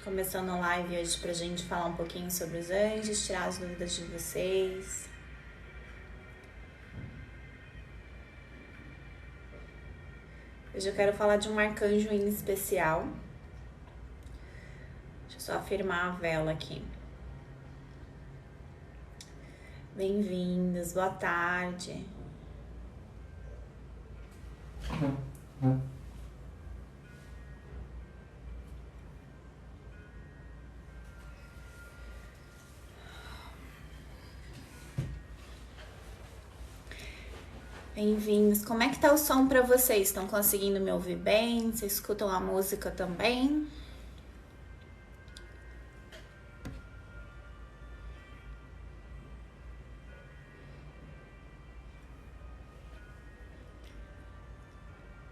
Começando a live hoje pra gente falar um pouquinho sobre os anjos, tirar as dúvidas de vocês. Hoje eu quero falar de um arcanjo em especial. Deixa eu só afirmar a vela aqui. Bem-vindos, boa tarde. Bem-vindos. Como é que tá o som para vocês? Estão conseguindo me ouvir bem? Vocês escutam a música também?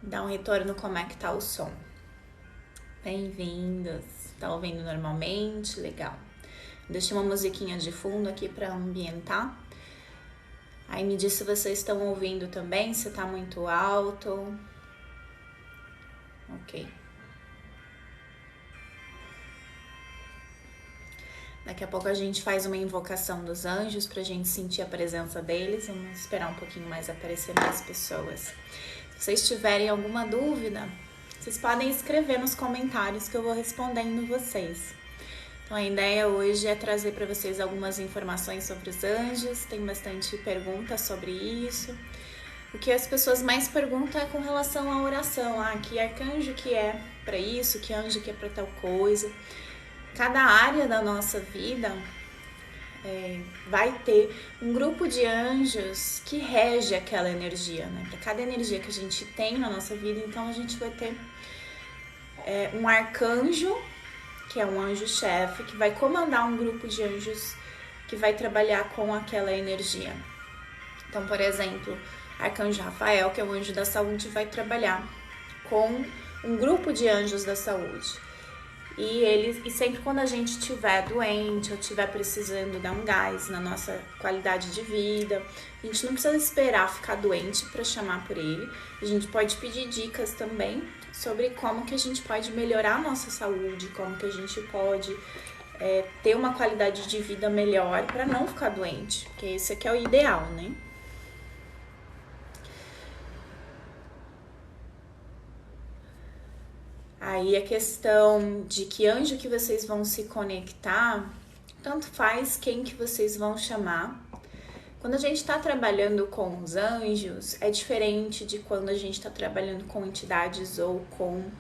Dá um retorno como é que tá o som. Bem-vindos. Tá ouvindo normalmente? Legal. Deixei uma musiquinha de fundo aqui para ambientar. Aí me diz se vocês estão ouvindo também, se tá muito alto. Ok. Daqui a pouco a gente faz uma invocação dos anjos pra gente sentir a presença deles. Vamos esperar um pouquinho mais aparecer mais pessoas. Se vocês tiverem alguma dúvida, vocês podem escrever nos comentários que eu vou respondendo vocês. Então a ideia hoje é trazer para vocês algumas informações sobre os anjos, tem bastante perguntas sobre isso. O que as pessoas mais perguntam é com relação à oração, que arcanjo que é para isso, que anjo que é para tal coisa. Cada área da nossa vida vai ter um grupo de anjos que rege aquela energia, né? Para cada energia que a gente tem na nossa vida, então a gente vai ter um arcanjo, que é um anjo-chefe, que vai comandar um grupo de anjos que vai trabalhar com aquela energia. Então, por exemplo, arcanjo Rafael, que é o anjo da saúde, vai trabalhar com um grupo de anjos da saúde. E sempre quando a gente estiver doente ou estiver precisando dar um gás na nossa qualidade de vida, a gente não precisa esperar ficar doente para chamar por ele. A gente pode pedir dicas também sobre como que a gente pode melhorar a nossa saúde, como que a gente pode ter uma qualidade de vida melhor para não ficar doente, porque esse aqui é o ideal, né? Aí a questão de que anjo que vocês vão se conectar, tanto faz quem que vocês vão chamar. Quando a gente está trabalhando com os anjos, é diferente de quando a gente está trabalhando com entidades ou com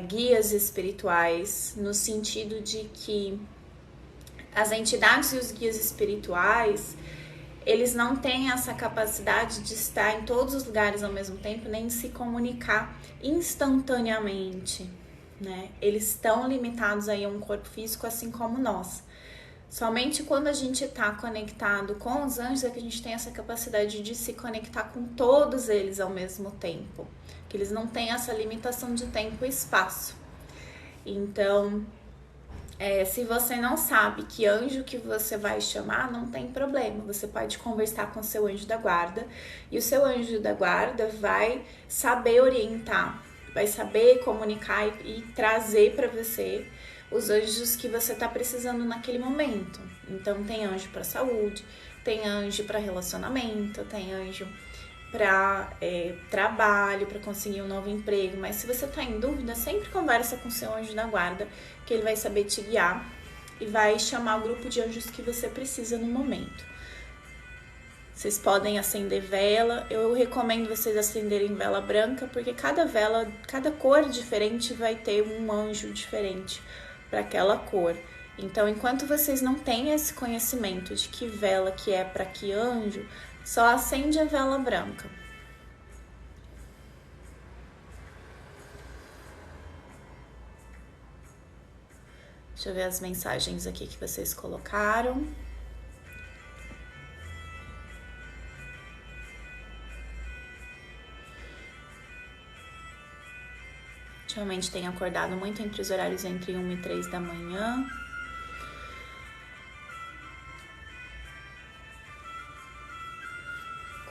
guias espirituais, no sentido de que as entidades e os guias espirituais, eles não têm essa capacidade de estar em todos os lugares ao mesmo tempo, nem de se comunicar instantaneamente, né? Eles estão limitados aí a um corpo físico, assim como nós. Somente quando a gente está conectado com os anjos é que a gente tem essa capacidade de se conectar com todos eles ao mesmo tempo, que eles não têm essa limitação de tempo e espaço. Então, se você não sabe que anjo que você vai chamar, não tem problema. Você pode conversar com o seu anjo da guarda e o seu anjo da guarda vai saber orientar, vai saber comunicar e trazer para você os anjos que você está precisando naquele momento. Então tem anjo para saúde, tem anjo para relacionamento, tem anjo para trabalho, para conseguir um novo emprego. Mas se você está em dúvida, sempre conversa com o seu anjo da guarda, que ele vai saber te guiar e vai chamar o grupo de anjos que você precisa no momento. Vocês podem acender vela. Eu recomendo vocês acenderem vela branca, porque cada vela, cada cor diferente vai ter um anjo diferente para aquela cor. Então, enquanto vocês não têm esse conhecimento de que vela que é para que anjo, só acende a vela branca. Deixa eu ver as mensagens aqui que vocês colocaram. Ultimamente tenho acordado muito entre os horários entre 1 e 3 da manhã.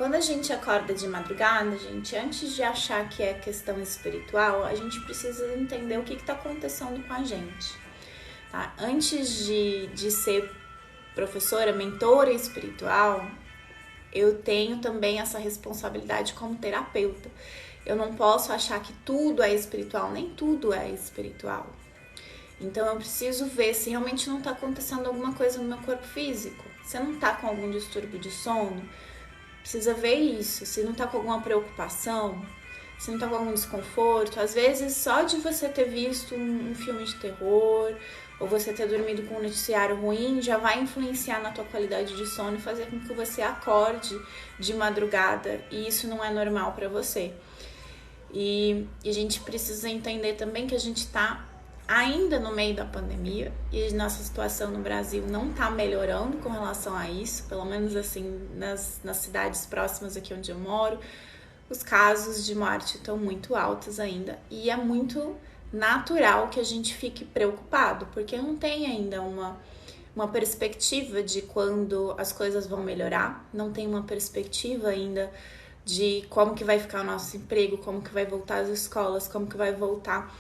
Quando a gente acorda de madrugada, gente, antes de achar que é questão espiritual, a gente precisa entender o que está acontecendo com a gente. Tá? Antes de ser professora, mentora espiritual, eu tenho também essa responsabilidade como terapeuta. Eu não posso achar que tudo é espiritual, nem tudo é espiritual. Então eu preciso ver se realmente não está acontecendo alguma coisa no meu corpo físico. Se não está com algum distúrbio de sono, precisa ver isso. Se não está com alguma preocupação, se não está com algum desconforto. Às vezes só de você ter visto um filme de terror ou você ter dormido com um noticiário ruim já vai influenciar na tua qualidade de sono e fazer com que você acorde de madrugada, e isso não é normal para você. E a gente precisa entender também que a gente está ainda no meio da pandemia e nossa situação no Brasil não está melhorando com relação a isso, pelo menos assim nas cidades próximas aqui onde eu moro, os casos de morte estão muito altos ainda, e é muito natural que a gente fique preocupado, porque não tem ainda uma perspectiva de quando as coisas vão melhorar, não tem uma perspectiva ainda de como que vai ficar o nosso emprego, como que vai voltar as escolas, como que vai voltar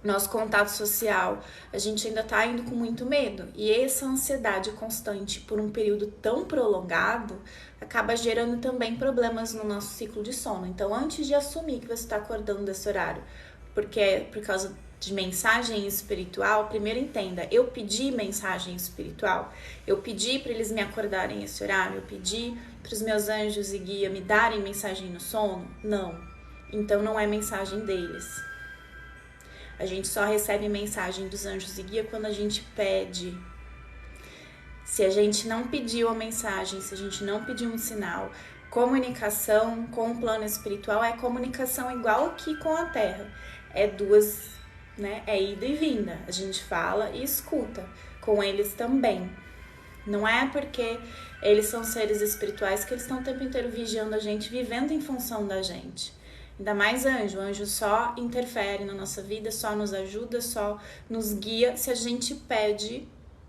nosso contato social. A gente ainda tá indo com muito medo, e essa ansiedade constante por um período tão prolongado acaba gerando também problemas no nosso ciclo de sono. Então, antes de assumir que você está acordando desse horário porque é por causa de mensagem espiritual, primeiro entenda, eu pedi mensagem espiritual, eu pedi para eles me acordarem esse horário, eu pedi para os meus anjos e guia me darem mensagem no sono? Não. Então não é mensagem deles. A gente só recebe mensagem dos anjos e guia quando a gente pede. Se a gente não pediu a mensagem, se a gente não pediu um sinal, comunicação com o plano espiritual é comunicação igual aqui com a Terra. É duas, né? É ida e vinda. A gente fala e escuta com eles também. Não é porque eles são seres espirituais que eles estão o tempo inteiro vigiando a gente, vivendo em função da gente. Ainda mais anjo. O anjo só interfere na nossa vida, só nos ajuda, só nos guia se a gente pede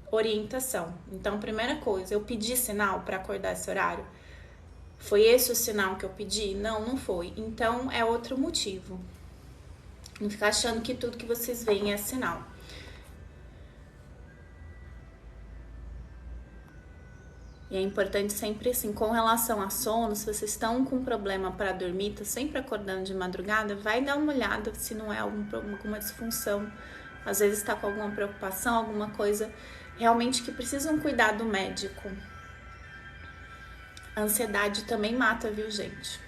orientação. Então, primeira coisa, eu pedi sinal para acordar esse horário? Foi esse o sinal que eu pedi? Não, não foi. Então, é outro motivo. Não ficar achando que tudo que vocês veem é sinal. E é importante sempre assim, com relação a sono, se vocês estão com problema para dormir, tá sempre acordando de madrugada, vai dar uma olhada se não é alguma disfunção. Às vezes está com alguma preocupação, alguma coisa realmente que precisa um cuidado médico. A ansiedade também mata, viu, gente?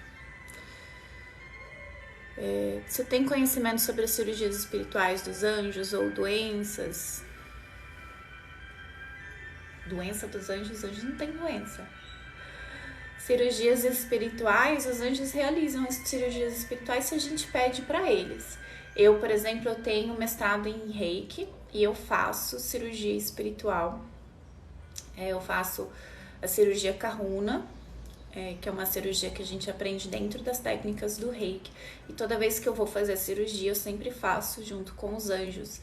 Você tem conhecimento sobre as cirurgias espirituais dos anjos ou doenças? Doença dos anjos? Os anjos não têm doença. Cirurgias espirituais, os anjos realizam as cirurgias espirituais se a gente pede para eles. Eu, por exemplo, eu tenho mestrado em Reiki e eu faço cirurgia espiritual. Eu faço a cirurgia Karuna, que é uma cirurgia que a gente aprende dentro das técnicas do Reiki. E toda vez que eu vou fazer a cirurgia, eu sempre faço junto com os anjos.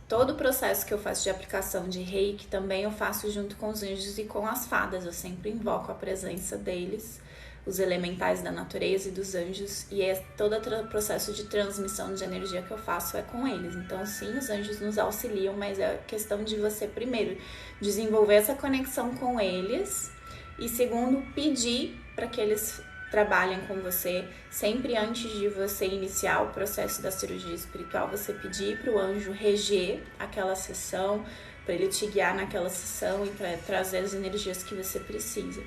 Todo o processo que eu faço de aplicação de Reiki também eu faço junto com os anjos e com as fadas. Eu sempre invoco a presença deles, os elementais da natureza e dos anjos. E todo o processo de transmissão de energia que eu faço é com eles. Então, sim, os anjos nos auxiliam, mas é questão de você, primeiro, desenvolver essa conexão com eles. E segundo, pedir para que eles trabalhem com você. Sempre antes de você iniciar o processo da cirurgia espiritual, você pedir para o anjo reger aquela sessão, para ele te guiar naquela sessão e para trazer as energias que você precisa.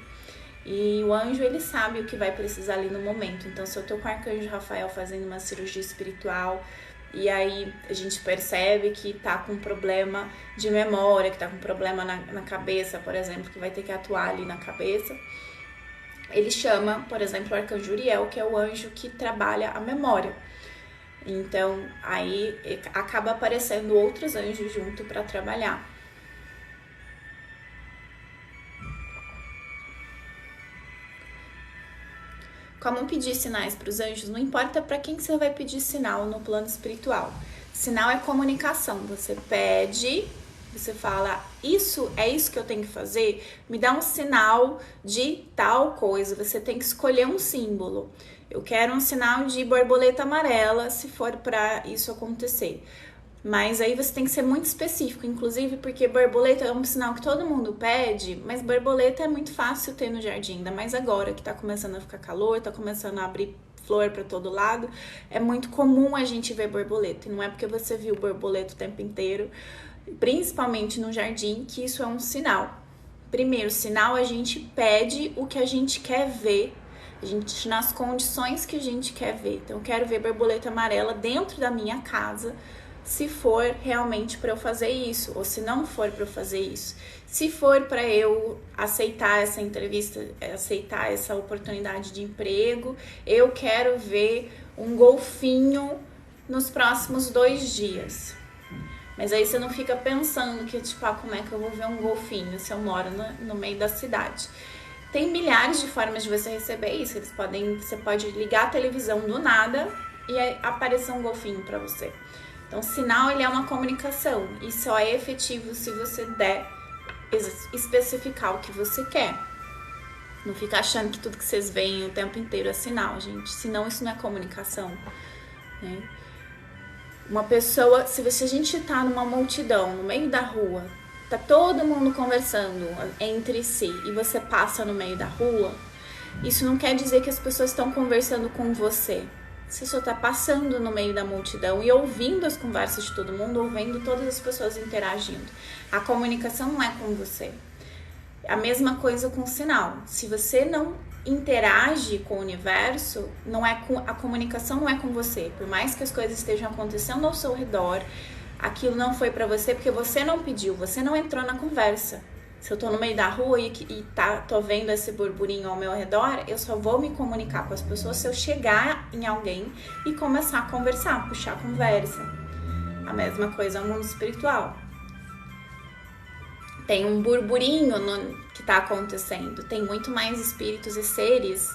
E o anjo, ele sabe o que vai precisar ali no momento. Então, se eu tô com o arcanjo Rafael fazendo uma cirurgia espiritual, e aí a gente percebe que tá com problema de memória, que tá com problema na cabeça, por exemplo, que vai ter que atuar ali na cabeça, ele chama, por exemplo, o arcanjo Uriel, que é o anjo que trabalha a memória. Então, aí acaba aparecendo outros anjos junto para trabalhar. Como pedir sinais para os anjos? Não importa para quem você vai pedir sinal no plano espiritual. Sinal é comunicação. Você pede você fala, isso é isso que eu tenho que fazer, me dá um sinal de tal coisa. Você tem que escolher um símbolo. Eu quero um sinal de borboleta amarela, se for para isso acontecer. Mas aí você tem que ser muito específico, inclusive porque borboleta é um sinal que todo mundo pede, mas borboleta é muito fácil ter no jardim, ainda mais agora que tá começando a ficar calor, tá começando a abrir flor para todo lado. É muito comum a gente ver borboleta, e não é porque você viu borboleta o tempo inteiro, principalmente no jardim, que isso é um sinal. Primeiro sinal, a gente pede o que a gente quer ver, a gente nas condições que a gente quer ver. Então eu quero ver borboleta amarela dentro da minha casa, se for realmente para eu fazer isso, ou se não for para eu fazer isso. Se for para eu aceitar essa entrevista, aceitar essa oportunidade de emprego, eu quero ver um golfinho nos próximos 2 dias. Mas aí você não fica pensando que, tipo, como é que eu vou ver um golfinho se eu moro no meio da cidade. Tem milhares de formas de você receber isso. Você pode ligar a televisão do nada e aparecer um golfinho para você. Então, sinal, ele é uma comunicação e só é efetivo se você der especificar o que você quer. Não fica achando que tudo que vocês veem o tempo inteiro é sinal, gente. Senão, isso não é comunicação, né? Uma pessoa, se a gente tá numa multidão, no meio da rua, tá todo mundo conversando entre si e você passa no meio da rua, isso não quer dizer que as pessoas estão conversando com você. Você só tá passando no meio da multidão e ouvindo as conversas de todo mundo, ouvindo todas as pessoas interagindo. A comunicação não é com você. A mesma coisa com o sinal. Se você não interage com o universo, a comunicação não é com você. Por mais que as coisas estejam acontecendo ao seu redor, aquilo não foi pra você porque você não pediu, você não entrou na conversa. Se eu tô no meio da rua e tô vendo esse burburinho ao meu redor, eu só vou me comunicar com as pessoas se eu chegar em alguém e começar a conversar, puxar a conversa. A mesma coisa no mundo espiritual. Tem um burburinho que tá acontecendo. Tem muito mais espíritos e seres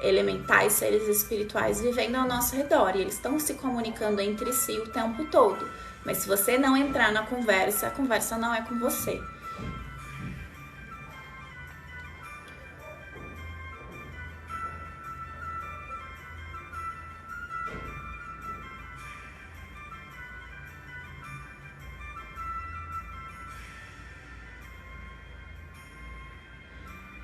elementais, seres espirituais vivendo ao nosso redor. E eles estão se comunicando entre si o tempo todo. Mas se você não entrar na conversa, a conversa não é com você.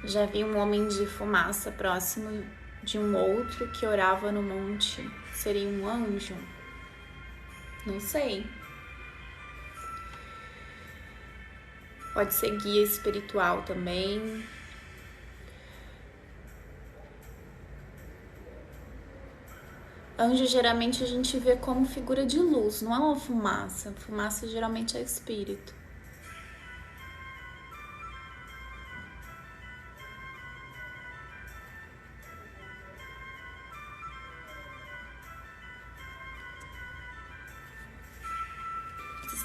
Já vi um homem de fumaça próximo de um outro que orava no monte. Seria um anjo? Não sei. Pode ser guia espiritual também. Anjo geralmente a gente vê como figura de luz, não é uma fumaça. Fumaça geralmente é espírito.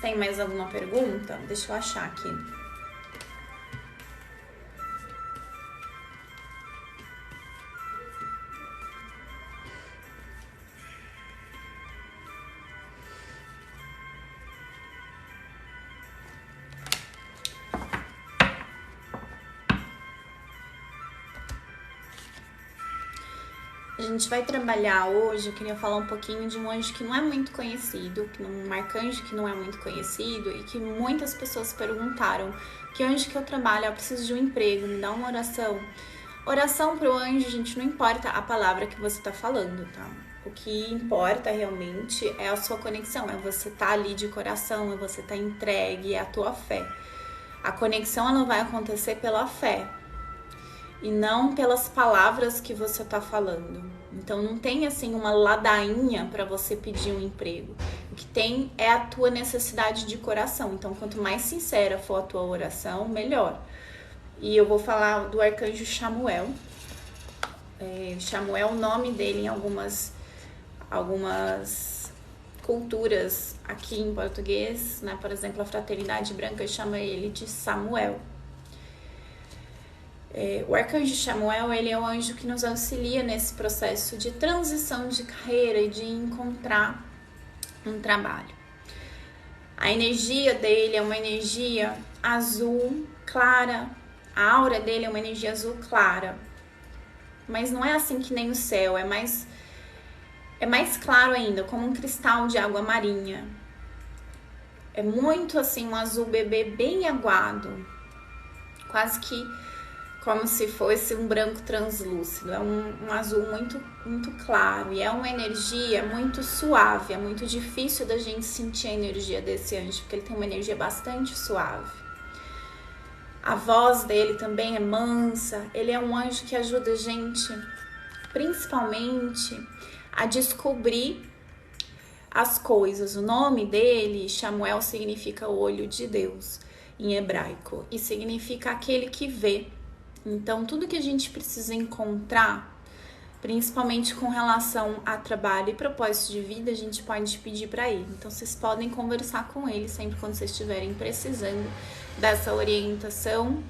Tem mais alguma pergunta? Deixa eu achar aqui. A gente vai trabalhar hoje, eu queria falar um pouquinho de um anjo que não é muito conhecido, um arcanjo que não é muito conhecido e que muitas pessoas perguntaram: que anjo que eu trabalho? Eu preciso de um emprego, me dá uma oração. Oração pro anjo, gente, não importa a palavra que você tá falando, tá? O que importa realmente é a sua conexão, é você tá ali de coração, é você tá entregue, é a tua fé. A conexão, ela vai acontecer pela fé e não pelas palavras que você tá falando. Então não tem assim uma ladainha para você pedir um emprego. O que tem é a tua necessidade de coração. Então quanto mais sincera for a tua oração, melhor. E eu vou falar do arcanjo Chamuel. Chamuel, o nome dele em algumas culturas aqui em português, né? Por exemplo, a Fraternidade Branca chama ele de Samuel. O arcanjo Chamuel, ele é o anjo que nos auxilia nesse processo de transição de carreira e de encontrar um trabalho. A energia dele é uma energia azul clara. A aura dele é uma energia azul clara. Mas não é assim que nem o céu, é mais claro ainda, como um cristal de água marinha. É muito assim, um azul bebê bem aguado. Quase que como se fosse um branco translúcido. É um azul muito claro. E é uma energia muito suave. É muito difícil da gente sentir a energia desse anjo, porque ele tem uma energia bastante suave. A voz dele também é mansa. Ele é um anjo que ajuda a gente, principalmente, a descobrir as coisas. O nome dele, Chamuel, significa olho de Deus em hebraico e significa aquele que vê. Então, tudo que a gente precisa encontrar, principalmente com relação a trabalho e propósito de vida, a gente pode pedir para ele. Então, vocês podem conversar com ele sempre quando vocês estiverem precisando dessa orientação.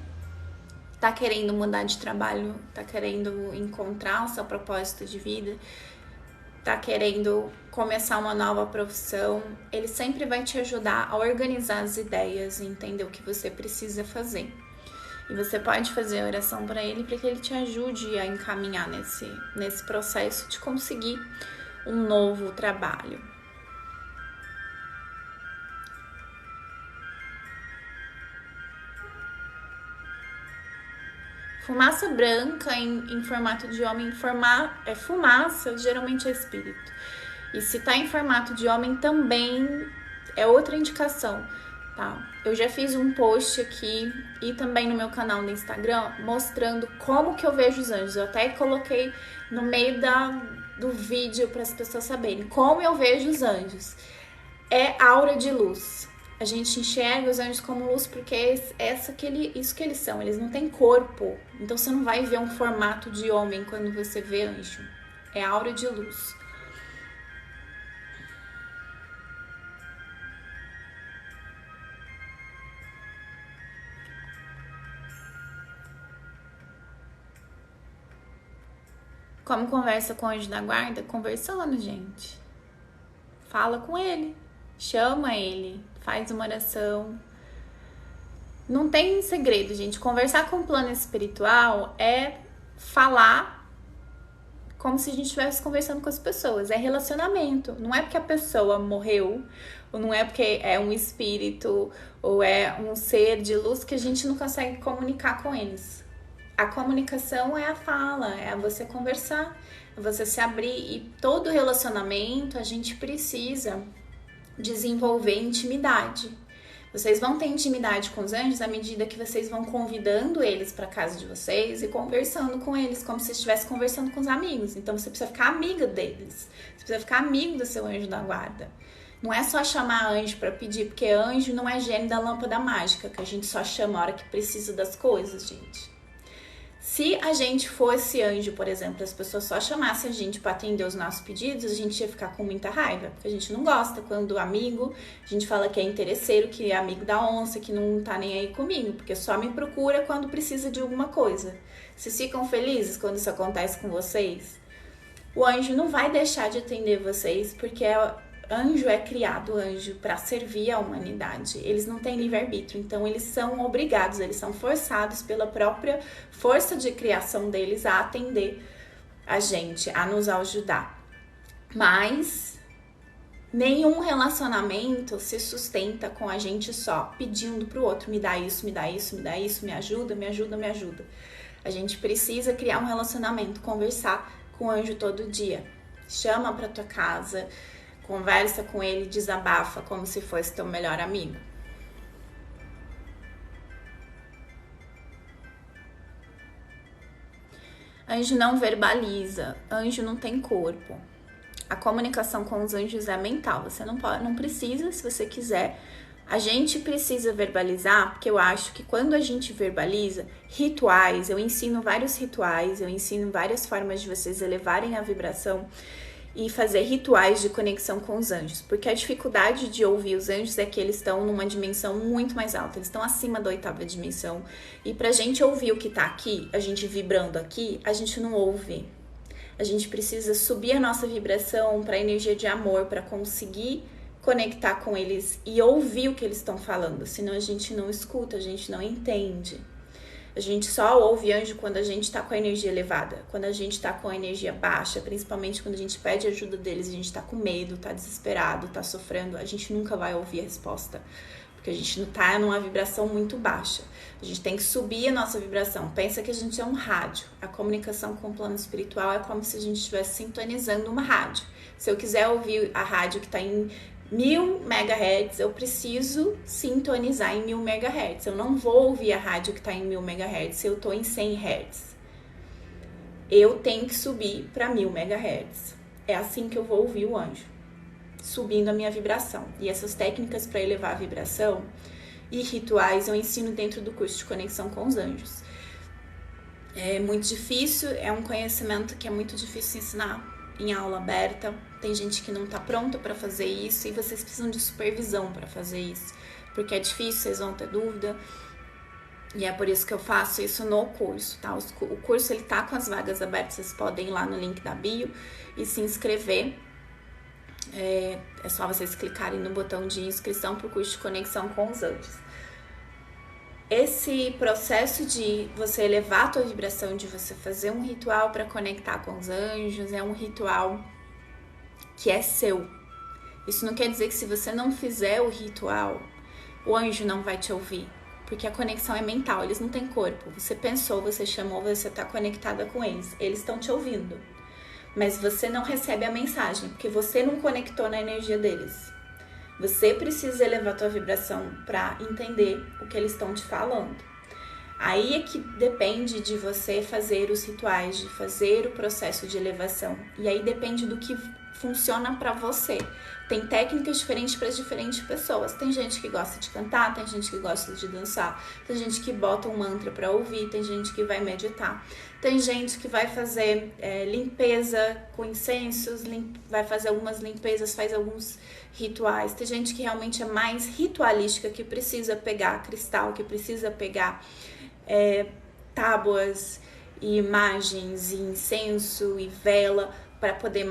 Tá querendo mudar de trabalho, tá querendo encontrar o seu propósito de vida, tá querendo começar uma nova profissão, ele sempre vai te ajudar a organizar as ideias e entender o que você precisa fazer. E você pode fazer a oração para ele para que ele te ajude a encaminhar nesse processo de conseguir um novo trabalho. Fumaça branca em formato de homem, fumaça geralmente é espírito. E se tá em formato de homem também é outra indicação, tá? Eu já fiz um post aqui e também no meu canal no Instagram mostrando como que eu vejo os anjos. Eu até coloquei no meio do vídeo para as pessoas saberem como eu vejo os anjos. É aura de luz. A gente enxerga os anjos como luz porque é isso que eles são. Eles não têm corpo. Então você não vai ver um formato de homem quando você vê anjo. É aura de luz. Como conversa com o anjo da guarda? Conversando, gente. Fala com ele. Chama ele. Faz uma oração. Não tem segredo, gente. Conversar com o plano espiritual é falar como se a gente estivesse conversando com as pessoas. É relacionamento. Não é porque a pessoa morreu, ou não é porque é um espírito, ou é um ser de luz que a gente não consegue comunicar com eles. A comunicação é a fala, é você conversar, é você se abrir. E todo relacionamento a gente precisa desenvolver intimidade. Vocês vão ter intimidade com os anjos à medida que vocês vão convidando eles para casa de vocês e conversando com eles, como se estivesse conversando com os amigos. Então você precisa ficar amiga deles, você precisa ficar amigo do seu anjo da guarda. Não é só chamar anjo para pedir, porque anjo não é gênio da lâmpada mágica, que a gente só chama a hora que precisa das coisas, gente. Se a gente fosse anjo, por exemplo, as pessoas só chamassem a gente para atender os nossos pedidos, a gente ia ficar com muita raiva, porque a gente não gosta quando amigo, a gente fala que é interesseiro, que é amigo da onça, que não tá nem aí comigo, porque só me procura quando precisa de alguma coisa. Vocês ficam felizes quando isso acontece com vocês? O anjo não vai deixar de atender vocês, porque anjo é criado, anjo, para servir a humanidade. Eles não têm livre-arbítrio, então eles são obrigados, eles são forçados pela própria força de criação deles a atender a gente, a nos ajudar. Mas nenhum relacionamento se sustenta com a gente só pedindo pro outro, me dá isso, me dá isso, me dá isso, me ajuda, me ajuda, me ajuda. A gente precisa criar um relacionamento, conversar com o anjo todo dia. Chama pra tua casa, conversa com ele, desabafa como se fosse teu melhor amigo. Anjo não verbaliza, anjo não tem corpo. A comunicação com os anjos é mental, você não precisa, se você quiser. A gente precisa verbalizar, porque eu acho que quando a gente verbaliza rituais, eu ensino vários rituais, eu ensino várias formas de vocês elevarem a vibração e fazer rituais de conexão com os anjos, porque a dificuldade de ouvir os anjos é que eles estão numa dimensão muito mais alta, eles estão acima da 8ª dimensão, e pra gente ouvir o que tá aqui, a gente vibrando aqui, a gente não ouve. A gente precisa subir a nossa vibração para energia de amor, para conseguir conectar com eles e ouvir o que eles estão falando, senão a gente não escuta, a gente não entende. A gente só ouve anjo quando a gente tá com a energia elevada, quando a gente tá com a energia baixa, principalmente quando a gente pede ajuda deles, a gente tá com medo, tá desesperado, tá sofrendo, a gente nunca vai ouvir a resposta, porque a gente não tá numa vibração muito baixa. A gente tem que subir a nossa vibração. Pensa que a gente é um rádio. A comunicação com o plano espiritual é como se a gente estivesse sintonizando uma rádio. Se eu quiser ouvir a rádio que tá em 1000 MHz, eu preciso sintonizar em 1000 MHz. Eu não vou ouvir a rádio que está em 1000 MHz se eu estou em 100 Hz. Eu tenho que subir para 1000 MHz. É assim que eu vou ouvir o anjo, subindo a minha vibração. E essas técnicas para elevar a vibração e rituais eu ensino dentro do curso de Conexão com os Anjos. É muito difícil, é um conhecimento que é muito difícil ensinar em aula aberta. Tem gente que não tá pronta para fazer isso e vocês precisam de supervisão para fazer isso, porque é difícil, vocês vão ter dúvida. E é por isso que eu faço isso no curso, tá? O curso ele tá com as vagas abertas, vocês podem ir lá no link da bio e se inscrever. É só vocês clicarem no botão de inscrição pro curso de Conexão com os Anjos. Esse processo de você elevar a tua vibração, de você fazer um ritual para conectar com os anjos, é um ritual que é seu. Isso não quer dizer que se você não fizer o ritual, o anjo não vai te ouvir, porque a conexão é mental, eles não têm corpo. Você pensou, você chamou, você está conectada com eles, eles estão te ouvindo, mas você não recebe a mensagem, porque você não conectou na energia deles. Você precisa elevar a tua vibração para entender o que eles estão te falando. Aí é que depende de você fazer os rituais, de fazer o processo de elevação. E aí depende do que funciona para você. Tem técnicas diferentes para diferentes pessoas. Tem gente que gosta de cantar, tem gente que gosta de dançar, tem gente que bota um mantra para ouvir, tem gente que vai meditar. Tem gente que vai fazer limpeza com incensos, vai fazer algumas limpezas, faz alguns rituais. Tem gente que realmente é mais ritualística, que precisa pegar cristal, que precisa pegar tábuas e imagens e incenso e vela para poder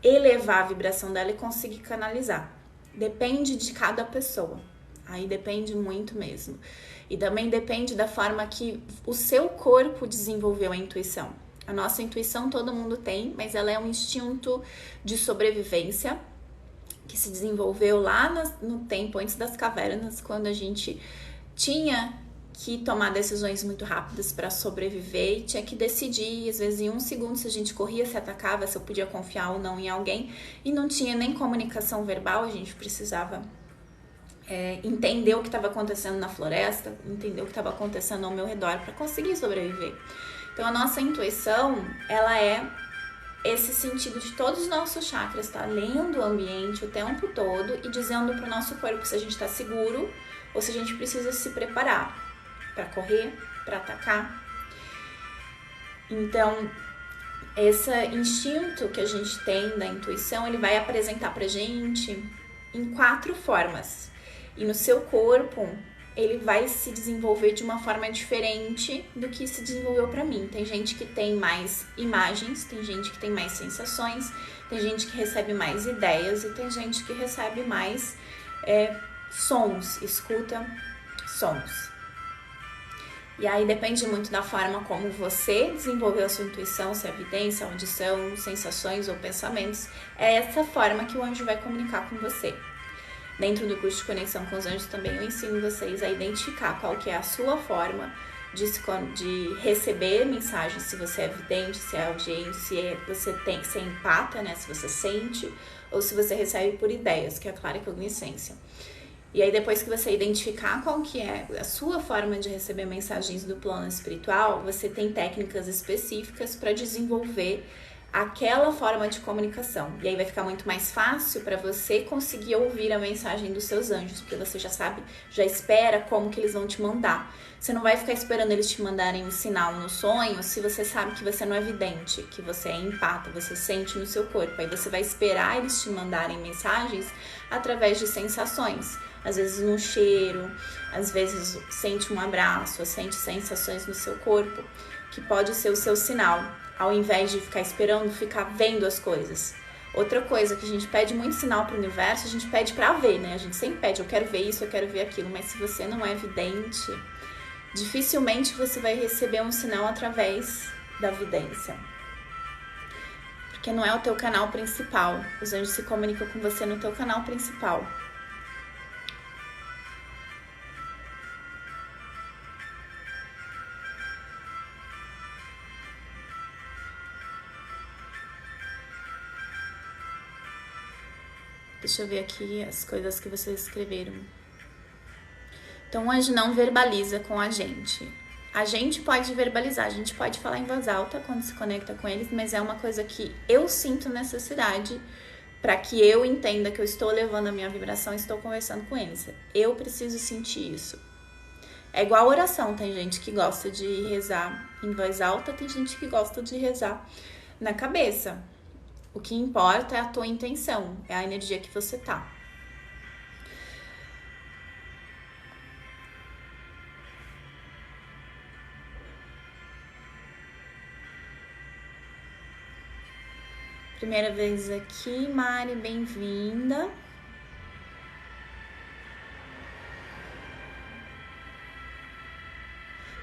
elevar a vibração dela e conseguir canalizar. Depende de cada pessoa. Aí depende muito mesmo. E também depende da forma que o seu corpo desenvolveu a intuição. A nossa intuição todo mundo tem, mas ela é um instinto de sobrevivência que se desenvolveu lá no tempo antes das cavernas, quando a gente tinha que tomar decisões muito rápidas para sobreviver e tinha que decidir, às vezes em 1 segundo, se a gente corria, se atacava, se eu podia confiar ou não em alguém, e não tinha nem comunicação verbal, a gente precisava entender o que estava acontecendo na floresta, entender o que estava acontecendo ao meu redor para conseguir sobreviver. Então a nossa intuição, ela é esse sentido de todos os nossos chakras, tá lendo o ambiente o tempo todo e dizendo para o nosso corpo se a gente está seguro ou se a gente precisa se preparar para correr, para atacar. Então, esse instinto que a gente tem da intuição, ele vai apresentar pra gente em 4 formas. E no seu corpo, ele vai se desenvolver de uma forma diferente do que se desenvolveu para mim. Tem gente que tem mais imagens, tem gente que tem mais sensações, tem gente que recebe mais ideias e tem gente que recebe mais sons, escuta sons. E aí depende muito da forma como você desenvolveu a sua intuição, se é evidência, audição, sensações ou pensamentos. É essa forma que o anjo vai comunicar com você. Dentro do curso de Conexão com os Anjos também eu ensino vocês a identificar qual que é a sua forma de receber mensagens, se você é vidente, se é audiente, se é empata, né, se você sente, ou se você recebe por ideias, que é a clara cognoscência. E aí depois que você identificar qual que é a sua forma de receber mensagens do plano espiritual, você tem técnicas específicas para desenvolver aquela forma de comunicação. E aí vai ficar muito mais fácil para você conseguir ouvir a mensagem dos seus anjos, porque você já sabe, já espera como que eles vão te mandar. Você não vai ficar esperando eles te mandarem um sinal no sonho se você sabe que você não é vidente, que você é empata, você sente no seu corpo. Aí você vai esperar eles te mandarem mensagens através de sensações. Às vezes um cheiro, às vezes sente um abraço, sente sensações no seu corpo, que pode ser o seu sinal. Ao invés de ficar esperando, ficar vendo as coisas. Outra coisa que a gente pede muito sinal pro universo, a gente pede pra ver, né? A gente sempre pede, eu quero ver isso, eu quero ver aquilo. Mas se você não é vidente, dificilmente você vai receber um sinal através da vidência. Porque não é o teu canal principal. Os anjos se comunicam com você no teu canal principal. Deixa eu ver aqui as coisas que vocês escreveram. Então, o anjo não verbaliza com a gente. A gente pode verbalizar, a gente pode falar em voz alta quando se conecta com eles, mas é uma coisa que eu sinto necessidade para que eu entenda que eu estou levando a minha vibração e estou conversando com eles. Eu preciso sentir isso. É igual oração, tem gente que gosta de rezar em voz alta, tem gente que gosta de rezar na cabeça. O que importa é a tua intenção, é a energia que você tá. Primeira vez aqui, Mari, bem-vinda.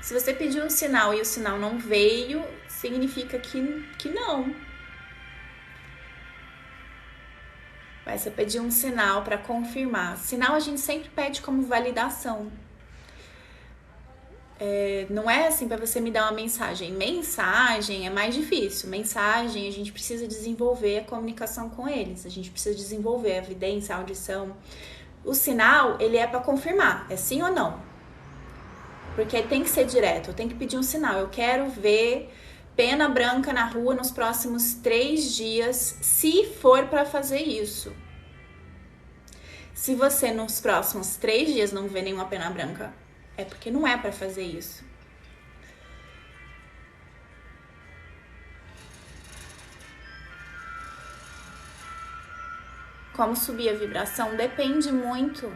Se você pediu um sinal e o sinal não veio, significa que não. Vai você pedir um sinal para confirmar. Sinal a gente sempre pede como validação. Não é assim para você me dar uma mensagem. Mensagem é mais difícil. Mensagem a gente precisa desenvolver a comunicação com eles. A gente precisa desenvolver a evidência, a audição. O sinal, ele é para confirmar. É sim ou não? Porque tem que ser direto. Eu tenho que pedir um sinal. Eu quero ver pena branca na rua nos próximos 3 dias, se for para fazer isso. Se você nos próximos 3 dias não vê nenhuma pena branca, é porque não é para fazer isso. Como subir a vibração? Depende muito.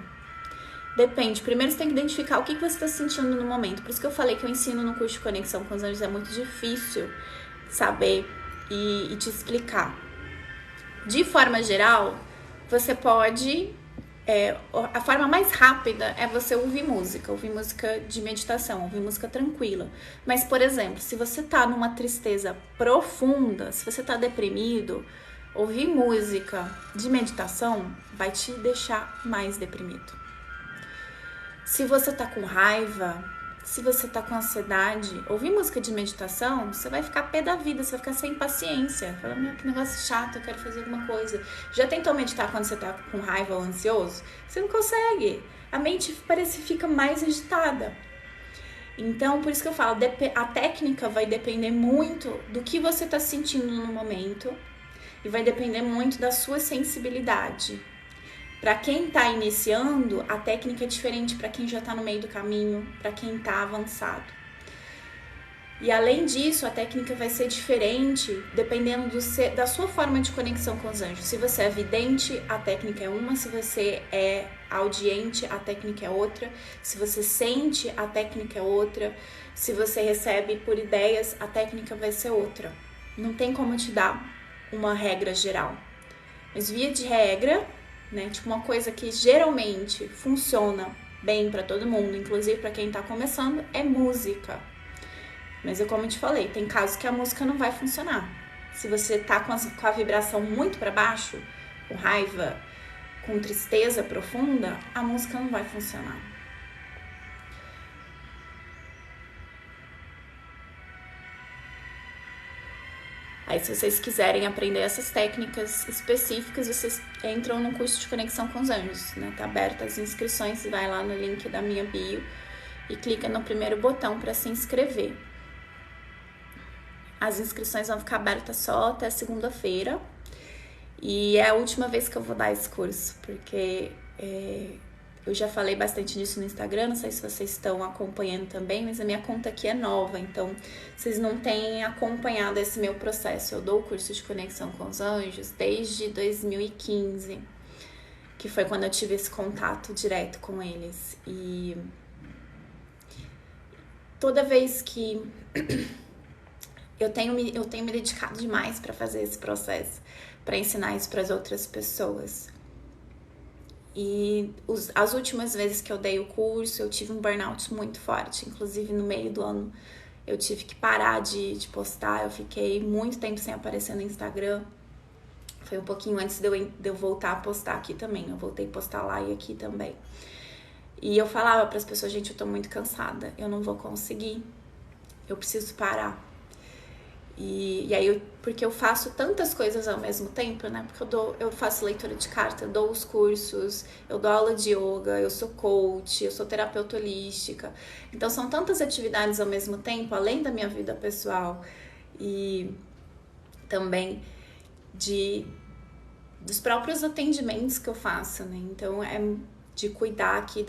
Depende. Primeiro você tem que identificar o que você está sentindo no momento. Por isso que eu falei que eu ensino no curso de Conexão com os Anjos. É muito difícil saber e te explicar. De forma geral, você pode... a forma mais rápida é você ouvir música de meditação, ouvir música tranquila. Mas, por exemplo, se você tá numa tristeza profunda, se você tá deprimido, ouvir música de meditação vai te deixar mais deprimido. Se você tá com raiva, se você tá com ansiedade, ouvir música de meditação, você vai ficar pé da vida, você vai ficar sem paciência. Fala, meu, que negócio chato, eu quero fazer alguma coisa. Já tentou meditar quando você tá com raiva ou ansioso? Você não consegue. A mente parece que fica mais agitada. Então, por isso que eu falo, a técnica vai depender muito do que você tá sentindo no momento e vai depender muito da sua sensibilidade. Para quem está iniciando, a técnica é diferente para quem já está no meio do caminho, para quem está avançado. E além disso, a técnica vai ser diferente dependendo da sua forma de conexão com os anjos. Se você é vidente, a técnica é uma. Se você é audiente, a técnica é outra. Se você sente, a técnica é outra. Se você recebe por ideias, a técnica vai ser outra. Não tem como te dar uma regra geral. Mas via de regra, né, tipo uma coisa que geralmente funciona bem para todo mundo, inclusive para quem tá começando, é música. Mas como eu te falei, tem casos que a música não vai funcionar. Se você tá com a vibração muito para baixo, com raiva, com tristeza profunda, a música não vai funcionar. Aí, se vocês quiserem aprender essas técnicas específicas, vocês entram no curso de Conexão com os Anjos, né? Tá aberto as inscrições, vai lá no link da minha bio e clica no primeiro botão para se inscrever. As inscrições vão ficar abertas só até segunda-feira e é a última vez que eu vou dar esse curso, porque eu já falei bastante disso no Instagram, não sei se vocês estão acompanhando também, mas a minha conta aqui é nova, então vocês não têm acompanhado esse meu processo. Eu dou o curso de Conexão com os Anjos desde 2015, que foi quando eu tive esse contato direto com eles. E toda vez que eu tenho me dedicado demais para fazer esse processo, para ensinar isso para as outras pessoas. E as últimas vezes que eu dei o curso, eu tive um burnout muito forte. Inclusive, no meio do ano, eu tive que parar de postar. Eu fiquei muito tempo sem aparecer no Instagram. Foi um pouquinho antes de eu voltar a postar aqui também. Eu voltei a postar lá e aqui também. E eu falava para as pessoas, gente, eu tô muito cansada. Eu não vou conseguir. Eu preciso parar. E aí, porque eu faço tantas coisas ao mesmo tempo, né? Porque eu faço leitura de carta, eu dou os cursos, eu dou aula de yoga, eu sou coach, eu sou terapeuta holística. Então, são tantas atividades ao mesmo tempo, além da minha vida pessoal e também dos próprios atendimentos que eu faço, né? Então, é de cuidar aqui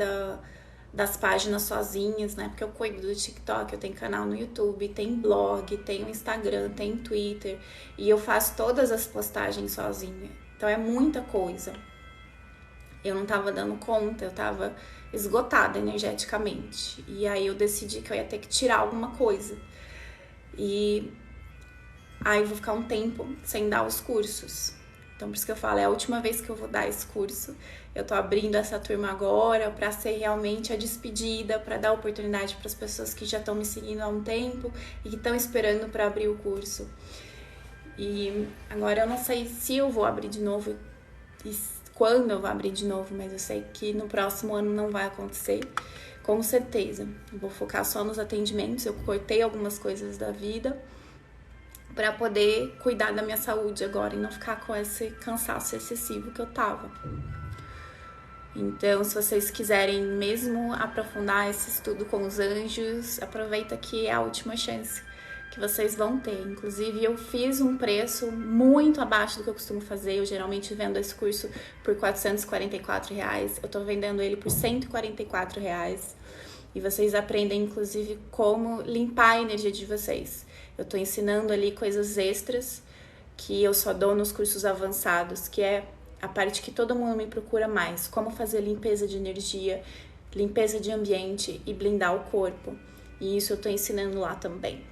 das páginas sozinhas, né? Porque eu cuido do TikTok, eu tenho canal no YouTube, tem blog, tem Instagram, tem Twitter. E eu faço todas as postagens sozinha. Então é muita coisa. Eu não tava dando conta, eu tava esgotada energeticamente. E aí eu decidi que eu ia ter que tirar alguma coisa. E aí eu vou ficar um tempo sem dar os cursos. Então, por isso que eu falo, é a última vez que eu vou dar esse curso. Eu tô abrindo essa turma agora para ser realmente a despedida, para dar oportunidade para as pessoas que já estão me seguindo há um tempo e que estão esperando para abrir o curso. E agora eu não sei se eu vou abrir de novo e quando eu vou abrir de novo, mas eu sei que no próximo ano não vai acontecer, com certeza. Eu vou focar só nos atendimentos, eu cortei algumas coisas da vida para poder cuidar da minha saúde agora e não ficar com esse cansaço excessivo que eu tava. Então, se vocês quiserem mesmo aprofundar esse estudo com os anjos, aproveita que é a última chance que vocês vão ter. Inclusive, eu fiz um preço muito abaixo do que eu costumo fazer. Eu geralmente vendo esse curso por R$444. Eu tô vendendo ele por R$144. E vocês aprendem, inclusive, como limpar a energia de vocês. Eu tô ensinando ali coisas extras que eu só dou nos cursos avançados, que é a parte que todo mundo me procura mais. Como fazer limpeza de energia, limpeza de ambiente e blindar o corpo. E isso eu tô ensinando lá também.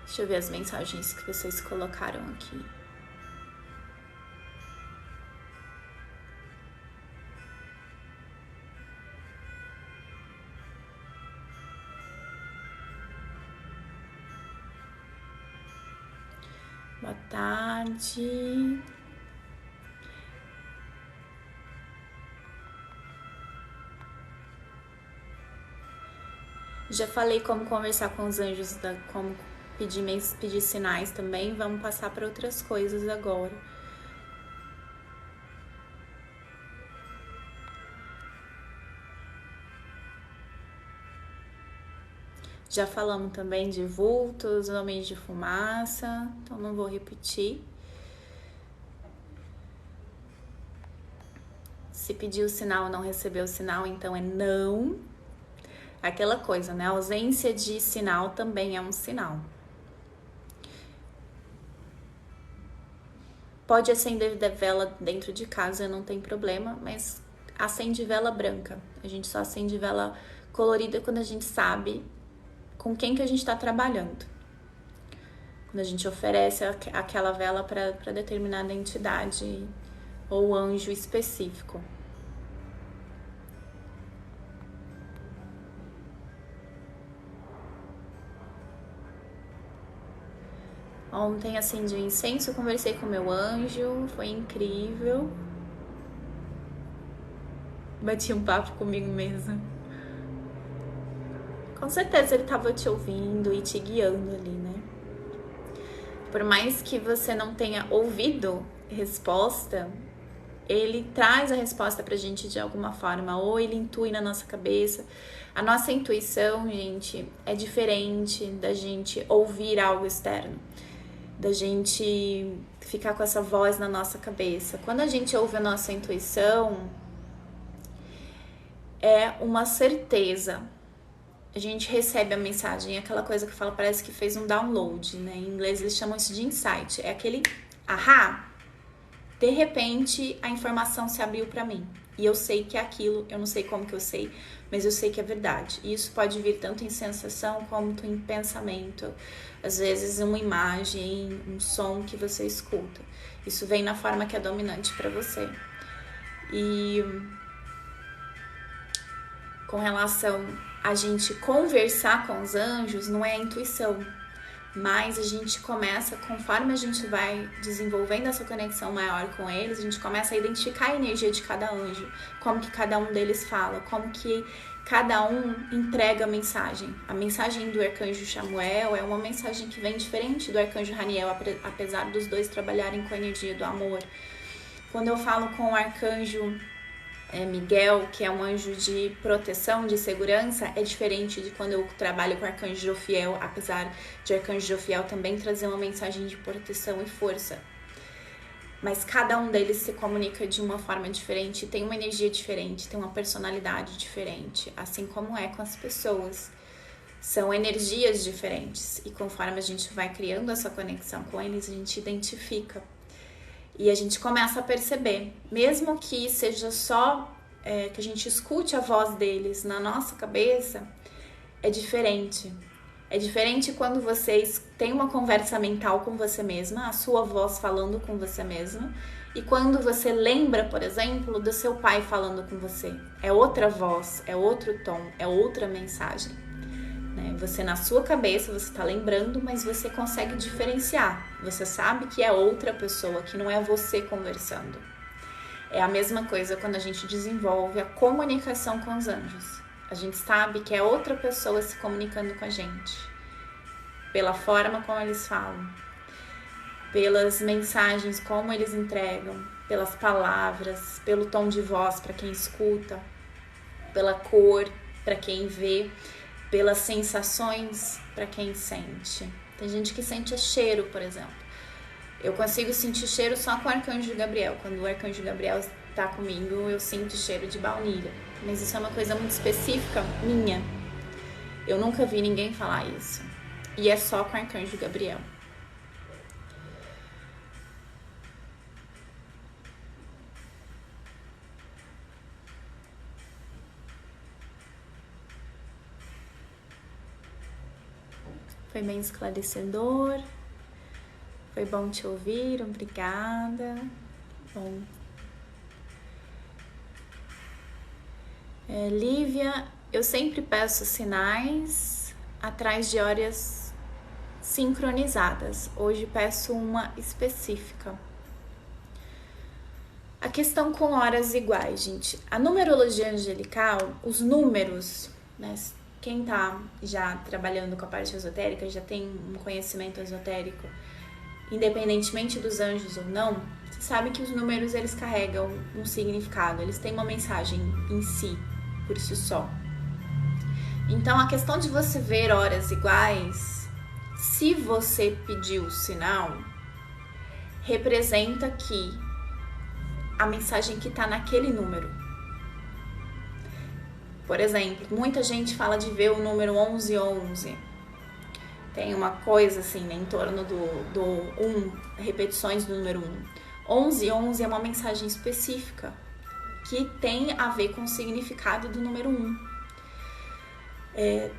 Deixa eu ver as mensagens que vocês colocaram aqui. Boa tarde. Já falei como conversar com os anjos, como pedir sinais também. Vamos passar para outras coisas agora. Já falamos também de vultos, homens de fumaça, então não vou repetir. Se pediu o sinal ou não recebeu o sinal, então é não. Aquela coisa, né? A ausência de sinal também é um sinal. Pode acender vela dentro de casa, não tem problema, mas acende vela branca. A gente só acende vela colorida quando a gente sabe com quem que a gente está trabalhando. Quando a gente oferece aquela vela para determinada entidade ou anjo específico. Ontem acendi um incenso, conversei com meu anjo, foi incrível. Bati um papo comigo mesmo. Com certeza ele estava te ouvindo e te guiando ali, né? Por mais que você não tenha ouvido resposta, ele traz a resposta pra gente de alguma forma, ou ele intui na nossa cabeça. A nossa intuição, gente, é diferente da gente ouvir algo externo, da gente ficar com essa voz na nossa cabeça. Quando a gente ouve a nossa intuição, é uma certeza. A gente recebe a mensagem, aquela coisa que fala, parece que fez um download, né? Em inglês eles chamam isso de insight. É aquele ahá, de repente a informação se abriu para mim. e eu sei que é aquilo, eu não sei como que eu sei, mas eu sei que é verdade. E isso pode vir tanto em sensação quanto em pensamento, às vezes uma imagem, um som que você escuta. Isso vem na forma que é dominante para você. E com relação a gente conversar com os anjos, não é a intuição, mas a gente começa, conforme a gente vai desenvolvendo essa conexão maior com eles, a gente começa a identificar a energia de cada anjo, como que cada um deles fala, como que cada um entrega a mensagem. A mensagem do arcanjo Chamuel é uma mensagem que vem diferente do arcanjo Raniel, apesar dos dois trabalharem com a energia do amor. Quando eu falo com o arcanjo Miguel, que é um anjo de proteção, de segurança, é diferente de quando eu trabalho com o arcanjo Jofiel, apesar de o arcanjo Jofiel também trazer uma mensagem de proteção e força. Mas cada um deles se comunica de uma forma diferente, tem uma energia diferente, tem uma personalidade diferente, assim como é com as pessoas. São energias diferentes e conforme a gente vai criando essa conexão com eles, a gente identifica. E a gente começa a perceber, mesmo que seja só que a gente escute a voz deles na nossa cabeça, é diferente. É diferente quando vocês têm uma conversa mental com você mesma, a sua voz falando com você mesma, e quando você lembra, por exemplo, do seu pai falando com você. É outra voz, é outro tom, é outra mensagem. Você na sua cabeça, você está lembrando, mas você consegue diferenciar. Você sabe que é outra pessoa, que não é você conversando. É a mesma coisa quando a gente desenvolve a comunicação com os anjos. A gente sabe que é outra pessoa se comunicando com a gente. Pela forma como eles falam, pelas mensagens como eles entregam, pelas palavras, pelo tom de voz para quem escuta, pela cor para quem vê, pelas sensações para quem sente. Tem gente que sente cheiro, por exemplo. Eu consigo sentir cheiro só com o arcanjo Gabriel. Quando o arcanjo Gabriel está comigo, eu sinto cheiro de baunilha. Mas isso é uma coisa muito específica minha. Eu nunca vi ninguém falar isso. E é só com o arcanjo Gabriel. Foi bem esclarecedor. Foi bom te ouvir, obrigada. Bom. Lívia, eu sempre peço sinais atrás de horas sincronizadas. Hoje peço uma específica. A questão com horas iguais, gente. A numerologia angelical, os números, né? Quem tá já trabalhando com a parte esotérica, já tem um conhecimento esotérico, independentemente dos anjos ou não, você sabe que os números, eles carregam um significado, eles têm uma mensagem em si, por si só. Então, a questão de você ver horas iguais, se você pediu o sinal, representa que a mensagem que tá naquele número. Por exemplo, muita gente fala de ver o número 1111. Tem uma coisa assim, né, em torno do 1, repetições do número 1. 1111 é uma mensagem específica que tem a ver com o significado do número 1.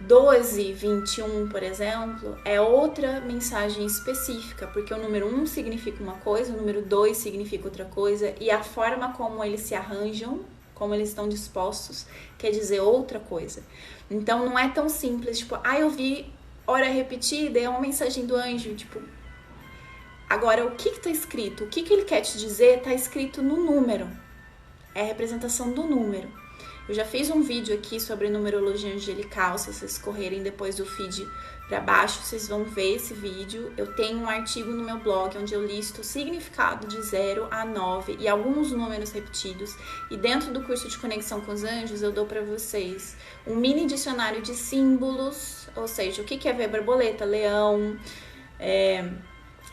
1221, por exemplo, é outra mensagem específica, porque o número 1 significa uma coisa, o número 2 significa outra coisa, e a forma como eles se arranjam, como eles estão dispostos, quer dizer outra coisa. Então não é tão simples, tipo, eu vi hora repetida, é uma mensagem do anjo, tipo. Agora, o que tá escrito? O que ele quer te dizer tá escrito no número. É a representação do número. Eu já fiz um vídeo aqui sobre numerologia angelical, se vocês correrem depois do feed para baixo, vocês vão ver esse vídeo. Eu tenho um artigo no meu blog onde eu listo o significado de 0 a 9 e alguns números repetidos. E dentro do curso de Conexão com os Anjos, eu dou para vocês um mini dicionário de símbolos, ou seja, o que é ver borboleta, leão,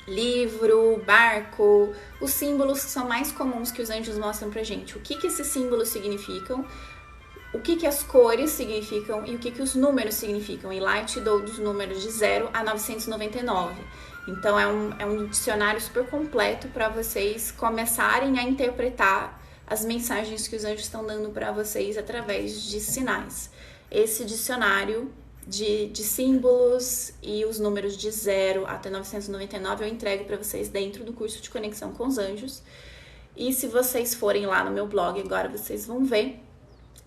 livro, barco, os símbolos que são mais comuns que os anjos mostram pra gente. O que esses símbolos significam, o que as cores significam e o que os números significam. E lá eu te dou dos números de 0 a 999. Então é um dicionário super completo para vocês começarem a interpretar as mensagens que os anjos estão dando para vocês através de sinais. Esse dicionário de símbolos e os números de 0 até 999 eu entrego para vocês dentro do curso de Conexão com os Anjos. E se vocês forem lá no meu blog agora, vocês vão ver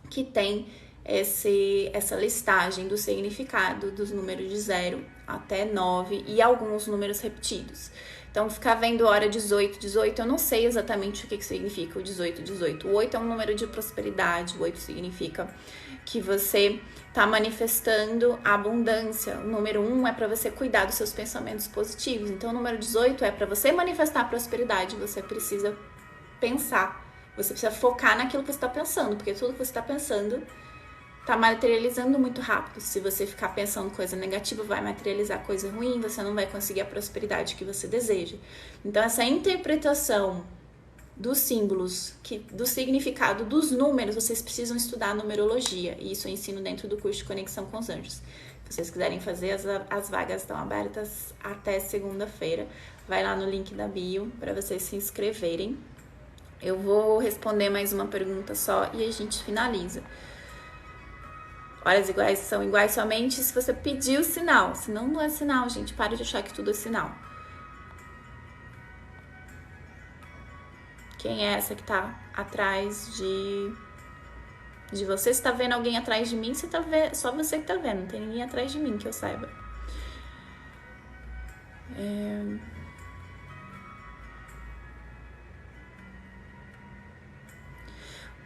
que tem essa listagem do significado dos números de 0 até 9 e alguns números repetidos. Então, ficar vendo hora 18, 18, eu não sei exatamente o que significa o 18, 18. O 8 é um número de prosperidade, o 8 significa que você está manifestando a abundância. O número 1 é para você cuidar dos seus pensamentos positivos. Então, o número 18 é para você manifestar a prosperidade, você precisa pensar, você precisa focar naquilo que você está pensando, porque tudo que você está pensando tá materializando muito rápido. Se você ficar pensando coisa negativa, vai materializar coisa ruim, você não vai conseguir a prosperidade que você deseja. Então, essa interpretação dos símbolos, do significado dos números, vocês precisam estudar a numerologia. E isso eu ensino dentro do curso de Conexão com os Anjos. Se vocês quiserem fazer, as vagas estão abertas até segunda-feira. Vai lá no link da bio para vocês se inscreverem. Eu vou responder mais uma pergunta só e a gente finaliza. Horas iguais são iguais somente se você pedir o sinal. Senão não é sinal, gente. Para de achar que tudo é sinal. Quem é essa que tá atrás de você? Se tá vendo alguém atrás de mim, você tá vendo, só você que tá vendo. Não tem ninguém atrás de mim que eu saiba.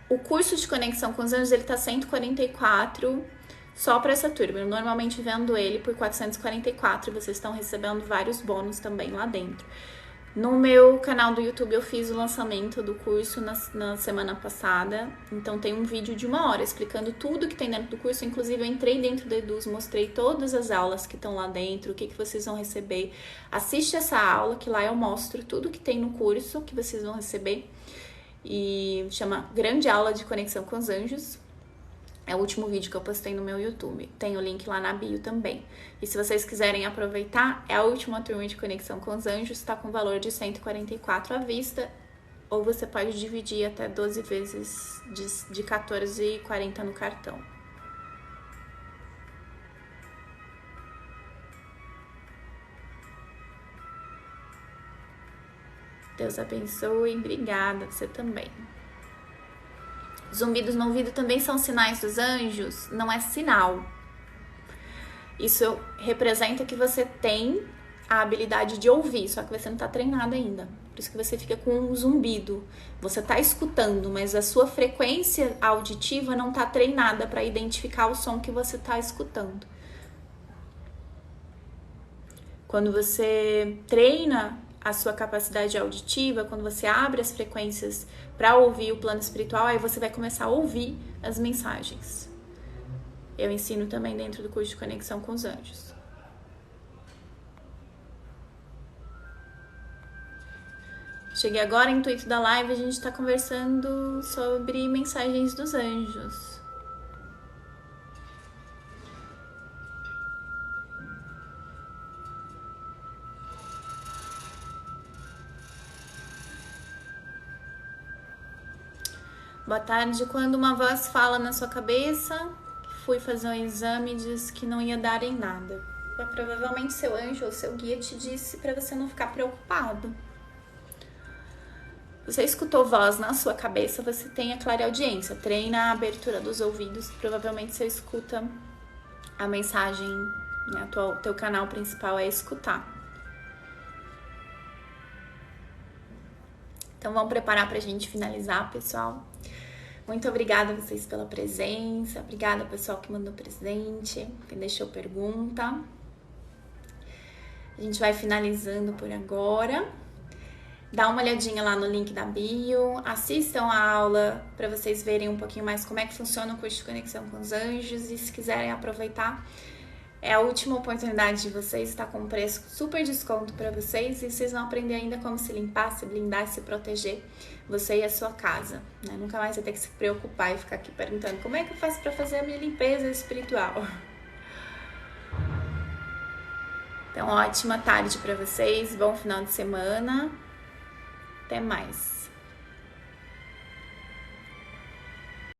O curso de Conexão com os Anjos, ele tá 144 só para essa turma. Eu normalmente vendo ele por 444 e vocês estão recebendo vários bônus também lá dentro. No meu canal do YouTube eu fiz o lançamento do curso na semana passada. Então tem um vídeo de 1 hora explicando tudo que tem dentro do curso. Inclusive eu entrei dentro do Eduz, mostrei todas as aulas que estão lá dentro, o que vocês vão receber. Assiste essa aula que lá eu mostro tudo que tem no curso que vocês vão receber. E chama Grande Aula de Conexão com os Anjos. É o último vídeo que eu postei no meu YouTube. Tem o link lá na bio também. E se vocês quiserem aproveitar, é a última turma de Conexão com os Anjos. Está com valor de 144 à vista. Ou você pode dividir até 12 vezes de 14,40 no cartão. Deus abençoe. Obrigada. Você também. Zumbidos no ouvido também são sinais dos anjos? Não é sinal. Isso representa que você tem a habilidade de ouvir, só que você não está treinado ainda. Por isso que você fica com um zumbido. Você está escutando, mas a sua frequência auditiva não está treinada para identificar o som que você está escutando. Quando você treina a sua capacidade auditiva, quando você abre as frequências para ouvir o plano espiritual, aí você vai começar a ouvir as mensagens. Eu ensino também dentro do curso de Conexão com os Anjos. Cheguei agora, intuito da live, a gente está conversando sobre mensagens dos anjos. Boa tarde. Quando uma voz fala na sua cabeça, fui fazer um exame e disse que não ia dar em nada. Provavelmente seu anjo ou seu guia te disse para você não ficar preocupado. Você escutou voz na sua cabeça, você tem a clareaudiência. Treina a abertura dos ouvidos, provavelmente você escuta a mensagem, né? Teu canal principal é escutar. Então vamos preparar pra gente finalizar, pessoal. Muito obrigada a vocês pela presença. Obrigada ao pessoal que mandou presente, que deixou pergunta. A gente vai finalizando por agora. Dá uma olhadinha lá no link da bio. Assistam a aula para vocês verem um pouquinho mais como é que funciona o curso de Conexão com os Anjos. E se quiserem aproveitar, é a última oportunidade de vocês. Está com um preço super desconto para vocês. E vocês vão aprender ainda como se limpar, se blindar, se proteger. Você e a sua casa, né? Nunca mais vai ter que se preocupar e ficar aqui perguntando como é que eu faço para fazer a minha limpeza espiritual. Então, ótima tarde para vocês, bom final de semana, até mais.